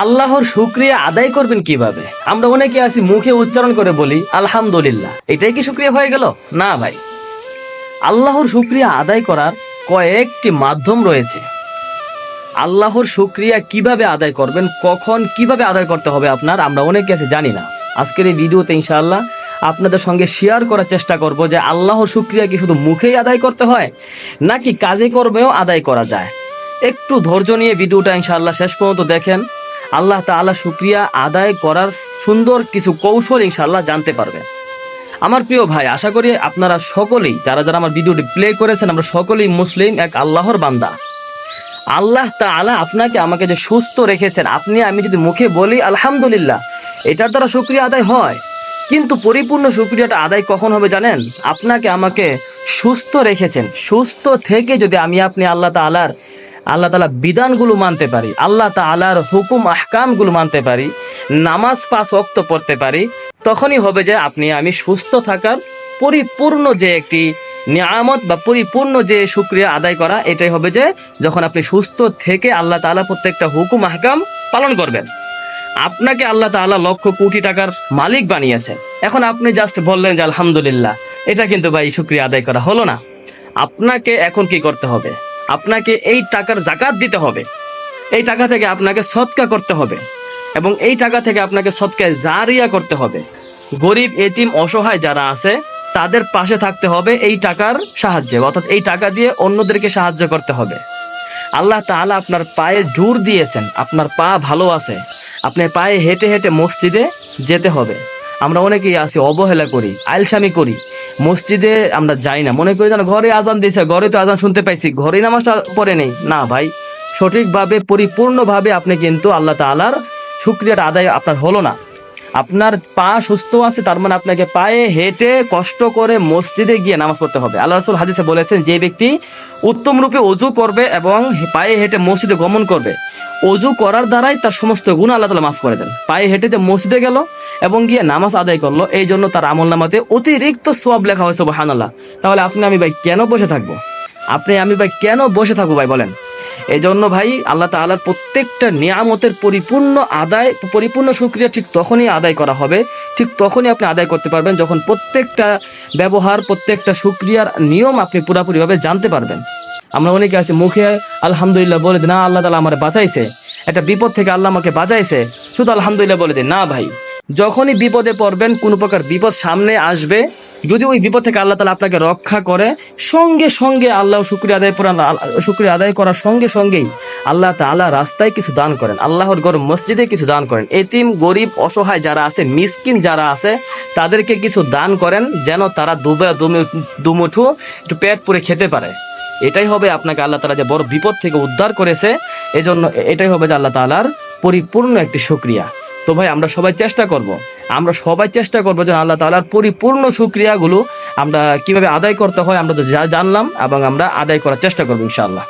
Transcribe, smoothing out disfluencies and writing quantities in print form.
আল্লাহর শুকরিয়া আদায় করবেন কিভাবে? আমরা অনেকে আছি মুখে উচ্চারণ করে বলি আলহামদুলিল্লাহ, এটাই কি শুকরিয়া হয়ে গেল? না ভাই, আল্লাহর শুকরিয়া আদায় করার কয়েকটি মাধ্যম রয়েছে। আল্লাহর শুকরিয়া কিভাবে আদায় করবেন, কখন কিভাবে আদায় করতে হবে আমরা অনেকে আছে জানি না। আজকের এই ভিডিওতে ইনশাআল্লাহ আপনাদের সঙ্গে শেয়ার করার চেষ্টা করব যে আল্লাহর শুকরিয়া কি শুধু মুখেই আদায় করতে হয় নাকি কাজে কর্মেও আদায় করা যায়। একটু ধৈর্য নিয়ে ভিডিওটা ইনশাআল্লাহ শেষ পর্যন্ত দেখেন। আল্লাহ তাআলা শুকরিয়া আদায় করার সুন্দর কিছু কৌশল ইনশাআল্লাহ জানতে পারবেন। আমার প্রিয় ভাই, আশা করি আপনারা সকলেই যারা যারা আমার ভিডিওটি প্লে করেছেন, আমরা সকলেই মুসলিম, এক আল্লাহর বান্দা। আল্লাহ তাআলা আপনাকে আমাকে যে সুস্থ রেখেছেন, আপনি আমি যদি মুখে বলি আলহামদুলিল্লাহ, এটার দ্বারা শুকরিয়া আদায় হয়। কিন্তু পরিপূর্ণ শুকরিয়াটা আদায় কখন হবে জানেন? আপনাকে আমাকে সুস্থ রেখেছেন, সুস্থ থেকে যদি আমি আপনি আল্লাহ তাআলা বিধানগুলো মানতে পারি, আল্লাহ তাআলার হুকুম আহকামগুলো মানতে পারি, নামাজ 5 ওয়াক্ত পড়তে পারি, তখনই হবে যে আপনি আমি সুস্থ থাকার পরিপূর্ণ যে একটি নিয়ামত বা পরিপূর্ণ যে শুকরিয়া আদায় করা, এটাই হবে যে যখন আপনি সুস্থ থেকে আল্লাহ তাআলা প্রত্যেকটা হুকুম আহকাম পালন করবেন। আপনাকে আল্লাহ তাআলা লক্ষ কোটি টাকার মালিক বানিয়েছেন, এখন আপনি জাস্ট বললেন যে আলহামদুলিল্লাহ, এটা কিন্তু ভাই শুকরিয়া আদায় করা হলো না। আপনাকে এখন কি করতে হবে? আপনাকে এই টাকার যাকাত দিতে হবে, এই টাকা থেকে আপনাকে সদকা করতে হবে, এবং এই টাকা থেকে আপনাকে সদকায়ে জারিয়া করতে হবে। গরিব এতিম অসহায় যারা আছে তাদের পাশে থাকতে হবে এই টাকার সাহায্যে, অর্থাৎ এই টাকা দিয়ে অন্যদেরকে সাহায্য করতে হবে। আল্লাহ তাআলা আপনার পায়ে জোর দিয়েছেন, আপনার পা ভালো আছে, আপনি পায়ে হেঁটে হেঁটে মসজিদে যেতে হবে। আমরা অনেকেই আছি অবহেলা করি, আলসামি করি, মসজিদে আমরা যাই না, মনে করি যেন ঘরে আজান দিয়েছে, ঘরে তো আজান শুনতে পাইছি, ঘরে নামাজটা পড়ে নেই। না ভাই, সঠিকভাবে পরিপূর্ণভাবে আপনি কিন্তু আল্লাহ তাআলার শুকরিয়াটা আদায় আপনার হলো না। আপনার পা সুস্থ আছে, তার মানে আপনাকে পায়ে হেঁটে কষ্ট করে মসজিদে গিয়ে নামাজ পড়তে হবে। আল্লাহ রাসূল হাদিসে বলেছেন, যে ব্যক্তি উত্তম রূপে ওযু করবে এবং পায়ে হেঁটে মসজিদে গমন করবে, ওযু করার দ্বারাই তার সমস্ত গুনাহ আল্লাহ তাআলা মাফ করে দেন। পায়ে হেঁটে যে মসজিদে গেল এবং গিয়ে নামাজ আদায় করলো, এই জন্য তার আমলনামাতে অতিরিক্ত সওয়াব লেখা হয়েছে, সুবহানাল্লাহ। তাহলে আপনি আমি ভাই কেন বসে থাকবো? আপনি আমি ভাই কেন বসে থাকবো ভাই বলেন? এই জন্য ভাই, আল্লাহ তাআলার প্রত্যেকটা নিয়ামতের পরিপূর্ণ শুকরিয়া ঠিক তখনই আদায় করা হবে, ঠিক তখনই আপনি আদায় করতে পারবেন যখন প্রত্যেকটা ব্যবহার, প্রত্যেকটা শুকরিয়ার নিয়ম আপনি পুরোপুরিভাবে জানতে পারবেন। আমরা অনেকে আছি মুখে আলহামদুলিল্লাহ বলে দিই, না আল্লাহ তাআলা আমার বাঁচাইছে, একটা বিপদ থেকে আল্লাহ আমাকে বাঁচাইছে, শুধু আলহামদুলিল্লাহ বলে দিই। না ভাই, যখনই বিপদে পড়বেন, কোনো প্রকার বিপদ সামনে আসবে, যদি ওই বিপদ থেকে আল্লাহ তাআলা আপনাকে রক্ষা করে, সঙ্গে সঙ্গে আল্লাহ শুকরিয়া আদায় করার সঙ্গে সঙ্গেই আল্লাহ তাআলা রাস্তায় কিছু দান করেন, আল্লাহর ঘর মসজিদে কিছু দান করেন, এতিম গরিব অসহায় যারা আছে, মিসকিন যারা আছে, তাদেরকে কিছু দান করেন, যেন তারা দুমুঠো একটু পেট পুরে খেতে পারে। এটাই হবে আপনাকে আল্লাহ তাআলা যে বড় বিপদ থেকে উদ্ধার করেছে, এজন্য এটাই হবে যে আল্লাহ তাআলার পরিপূর্ণ একটি শুকরিয়া। তো ভাই, আমরা সবাই চেষ্টা করব যে আল্লাহ তাআলার পরিপূর্ণ শুকরিয়াগুলো আমরা কিভাবে আদায় করতে হয় আমরা তো জানলাম, এবং আমরা আদায় করার চেষ্টা করবো ইনশাআল্লাহ।